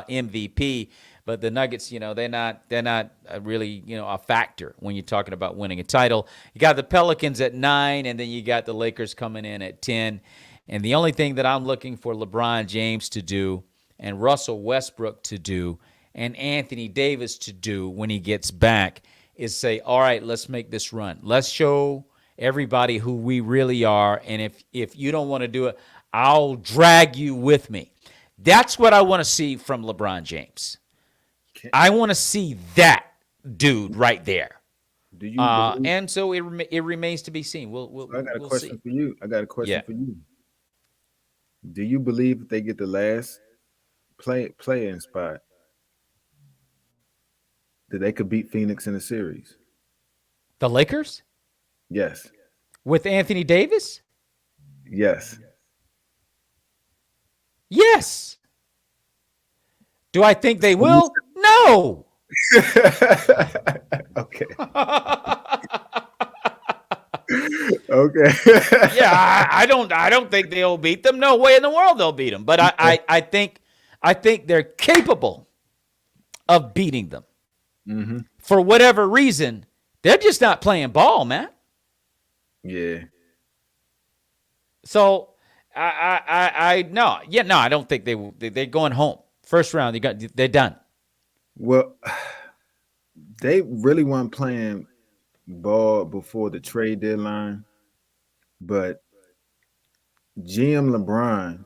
MVP. But the Nuggets, they're not really, a factor when you're talking about winning a title. You got the Pelicans at 9, and then you got the Lakers coming in at 10. And the only thing that I'm looking for LeBron James to do, and Russell Westbrook to do, and Anthony Davis to do when he gets back is say, all right, let's make this run. Let's show everybody who we really are. And if you don't want to do it, I'll drag you with me. That's what I want to see from LeBron James. I want to see that dude right there. Do you and so it remains to be seen. I got a question for you. For you. Do you believe if they get the last play-in spot, that they could beat Phoenix in the series? The Lakers? Yes. With Anthony Davis? Yes. Yes. Do I think they will? No. Okay. Okay. Yeah, I don't think they'll beat them. No way in the world they'll beat them. But I think they're capable of beating them. Mm-hmm. For whatever reason, they're just not playing ball, man. Yeah. So I don't think they will. They're going home. First round, they're done. Well, they really weren't playing ball before the trade deadline, but GM LeBron,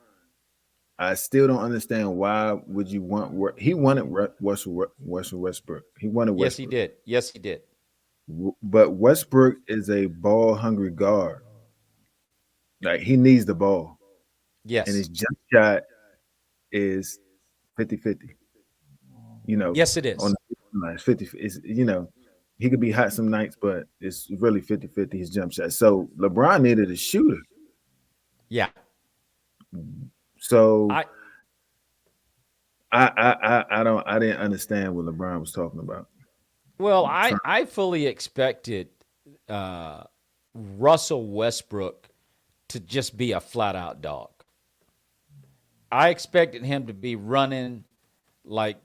I still don't understand why would you want. He wanted Russell Westbrook. He wanted Westbrook. Yes, he did. But Westbrook is a ball-hungry guard. Like, he needs the ball. Yes. And his jump shot is 50-50. Yes, it is. On the 50, he could be hot some nights, but it's really 50-50 his jump shot. So LeBron needed a shooter. Yeah. So I didn't understand what LeBron was talking about. Well, I fully expected Russell Westbrook to just be a flat out dog. I expected him to be running like,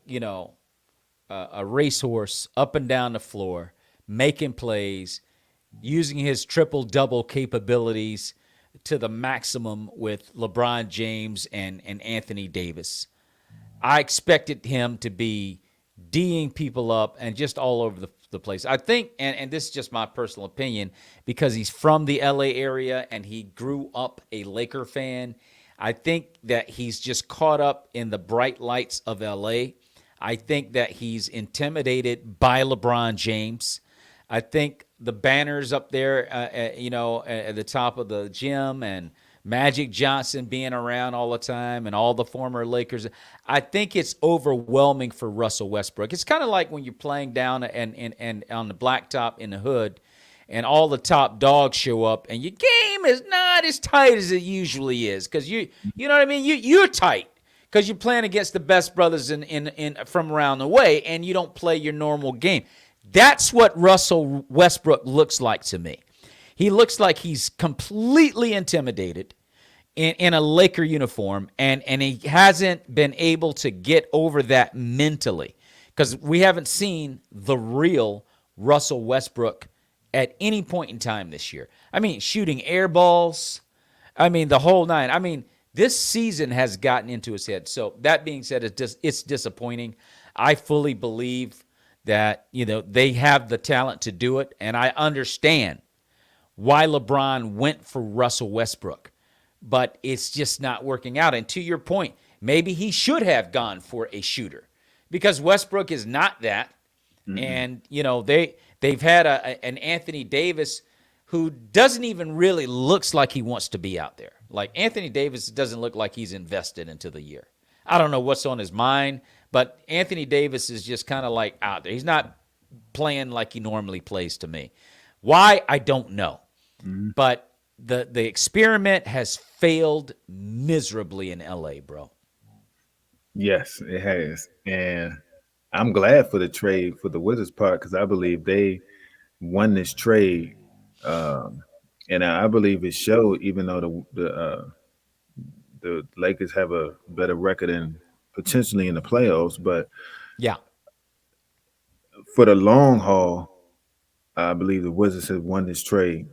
a racehorse up and down the floor, making plays, using his triple double capabilities to the maximum with LeBron James and Anthony Davis. I expected him to be D'ing people up and just all over the place. I think, and this is just my personal opinion, because he's from the LA area and he grew up a Laker fan, I think that he's just caught up in the bright lights of LA. I think that he's intimidated by LeBron James. I think the banners up there, at the top of the gym, and Magic Johnson being around all the time, and all the former Lakers, I think it's overwhelming for Russell Westbrook. It's kind of like when you're playing down and on the blacktop in the hood, and all the top dogs show up, and your game is not as tight as it usually is, because you know what I mean. You're tight because you're playing against the best brothers in from around the way, and you don't play your normal game. That's what Russell Westbrook looks like to me. He looks like he's completely intimidated in a Laker uniform, and he hasn't been able to get over that mentally, because we haven't seen the real Russell Westbrook at any point in time this year. I mean, shooting air balls. I mean, the whole nine. I mean, this season has gotten into his head. So that being said, it's disappointing. I fully believe that, they have the talent to do it, and I understand why LeBron went for Russell Westbrook, but it's just not working out. And to your point, maybe he should have gone for a shooter, because Westbrook is not that. Mm-hmm. And, they've had an Anthony Davis who doesn't even really looks like he wants to be out there. Like, Anthony Davis doesn't look like he's invested into the year. I don't know what's on his mind, but Anthony Davis is just kind of like out there. He's not playing like he normally plays to me. Why? I don't know. Mm-hmm. But the experiment has failed miserably in LA, bro. Yes, it has. And I'm glad for the trade for the Wizards part, because I believe they won this trade. And I believe it showed, even though the Lakers have a better record and potentially in the playoffs. But yeah, for the long haul, I believe the Wizards have won this trade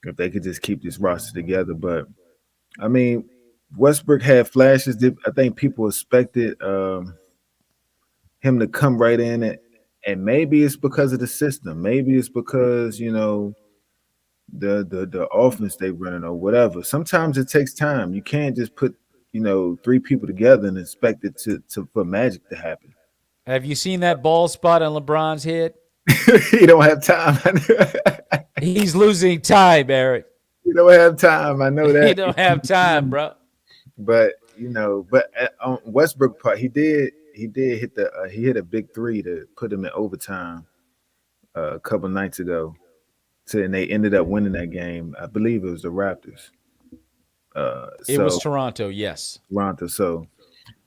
if they could just keep this roster together. But I mean, Westbrook had flashes. I think people expected him to come right in, and maybe it's because of the system. Maybe it's because, the offense they running or whatever. Sometimes it takes time. You can't just put, three people together and expect it for magic to happen. Have you seen that bald spot on LeBron's head? He don't have time. He's losing time, Eric. He don't have time. I know that. He don't have time, bro. But on Westbrook part, he did hit he hit a big three to put him in overtime a couple nights ago. And they ended up winning that game. I believe it was the Raptors. It was Toronto, yes. Toronto. So,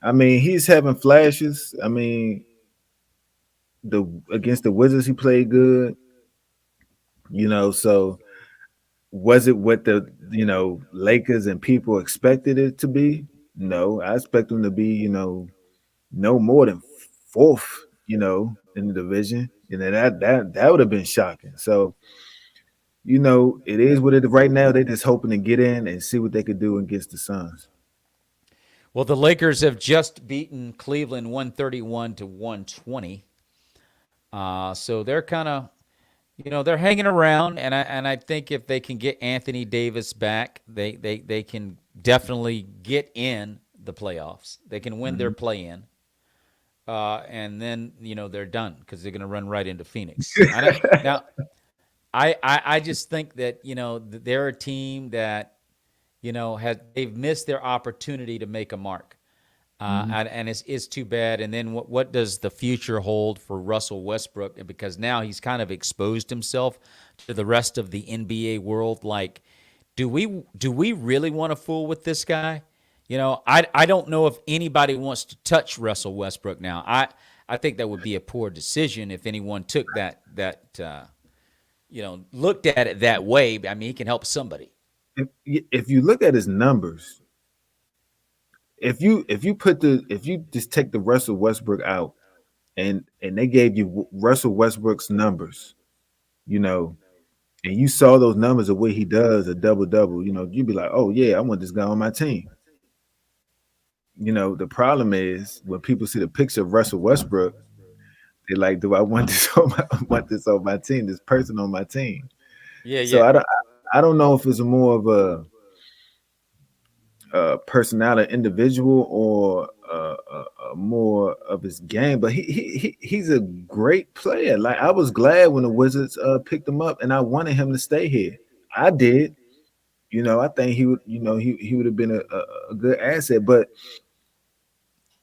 I mean, he's having flashes. I mean, against the Wizards, he played good. So was it what the Lakers and people expected it to be? No, I expect them to be no more than fourth, in the division. That would have been shocking. So, it is what it is. Right now, they're just hoping to get in and see what they could do against the Suns. Well, the Lakers have just beaten Cleveland 131-120. So they're kind of, they're hanging around, and I think if they can get Anthony Davis back, they can definitely get in the playoffs. They can win their play-in. And then, they're done, because they're going to run right into Phoenix. Now, I just think that, they're a team that, they've missed their opportunity to make a mark. And it's too bad. And then what does the future hold for Russell Westbrook? Because now he's kind of exposed himself to the rest of the NBA world. Like, do we really want to fool with this guy? I don't know if anybody wants to touch Russell Westbrook now. I think that would be a poor decision if anyone took that looked at it that way. I mean, he can help somebody. If you look at his numbers, if you just take the Russell Westbrook out and they gave you Russell Westbrook's numbers, and you saw those numbers of what he does, a double-double, you'd be like, oh yeah, I want this guy on my team. The problem is when people see the picture of Russell Westbrook, they're like, do I want this on my team, this person on my team? Yeah, so yeah. I don't know if it's more of a personality individual or more of his game, but he's a great player. Like, I was glad when the Wizards picked him up, and I wanted him to stay here. I did. I think he would. He would have been a good asset, but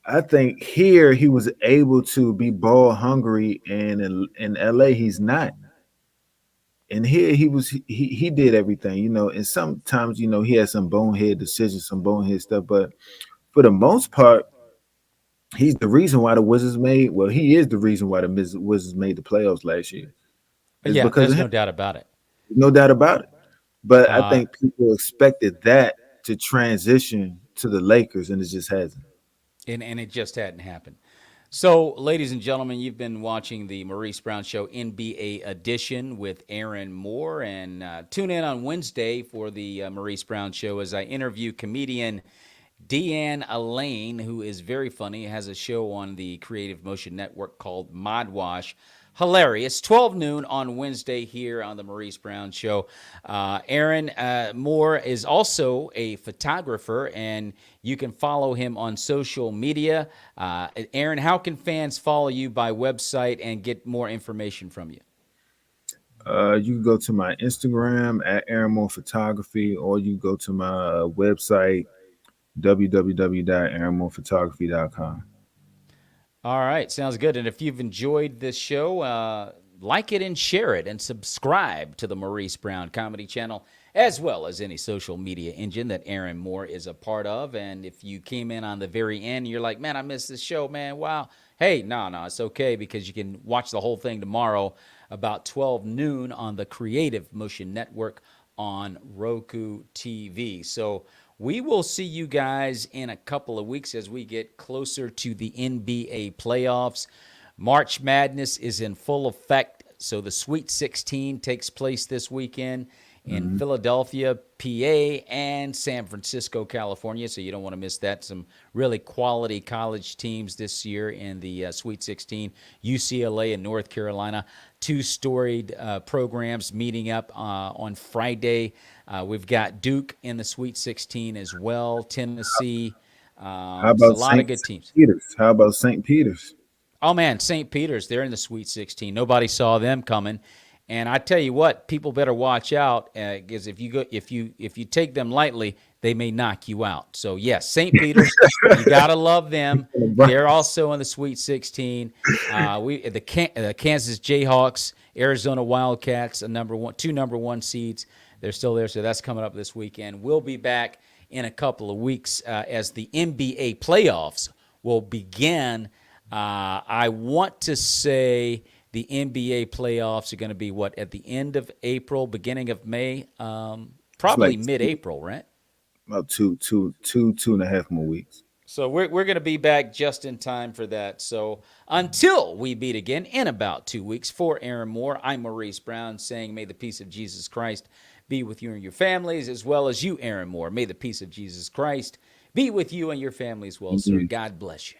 I think here he was able to be ball hungry, and in LA he's not. And here he did everything, and sometimes, he had some bonehead decisions, some bonehead stuff, but for the most part, he's the reason why the Wizards he is the reason why the Wizards made the playoffs last year. It's because there's no doubt about it. No doubt about it. But I think people expected that to transition to the Lakers, and it just hasn't. And it just hadn't happened. So, ladies and gentlemen, you've been watching the Maurice Brown Show NBA edition with Aaron Moore. And tune in on Wednesday for the Maurice Brown Show as I interview comedian Deanne Elaine, who is very funny, has a show on the Creative Motion Network called Mod Wash. Hilarious. 12 noon on Wednesday here on the Maurice Brown Show. Aaron Moore is also a photographer, and you can follow him on social media. Aaron, how can fans follow you by website and get more information from you? You can go to my Instagram at Aaron Moore Photography, or you go to my website, www.aaronmorephotography.com. All right, sounds good. And if you've enjoyed this show, like it and share it and subscribe to the Maurice Brown Comedy Channel, as well as any social media engine that Aaron Moore is a part of. And if you came in on the very end, you're like, man, I missed this show, man. Wow. Hey, no, it's okay, because you can watch the whole thing tomorrow about 12 noon on the Creative Motion Network on Roku TV. So we will see you guys in a couple of weeks as we get closer to the NBA playoffs. March Madness is in full effect, so the Sweet 16 takes place this weekend in Philadelphia, PA, and San Francisco, California, so you don't want to miss that. Some really quality college teams this year in the Sweet 16. UCLA and North Carolina, two storied programs meeting up on Friday. We've got Duke in the Sweet 16 as well, Tennessee. How about a lot of good teams. How about St. Peter's? Oh, man, St. Peter's, they're in the Sweet 16. Nobody saw them coming. And I tell you what, people better watch out, because if you take them lightly, they may knock you out. So yes, St. Peter's, you gotta love them. They're also in the Sweet 16. The Kansas Jayhawks, Arizona Wildcats, two number one seeds. They're still there, so that's coming up this weekend. We'll be back in a couple of weeks as the NBA playoffs will begin. I want to say the NBA playoffs are going to be at the end of April, beginning of May, probably mid-April, right? About two and a half more weeks. So we're going to be back just in time for that. So until we meet again in about 2 weeks, for Aaron Moore, I'm Maurice Brown, saying may the peace of Jesus Christ be with you and your families, as well as you, Aaron Moore. May the peace of Jesus Christ be with you and your family as well, sir. God bless you.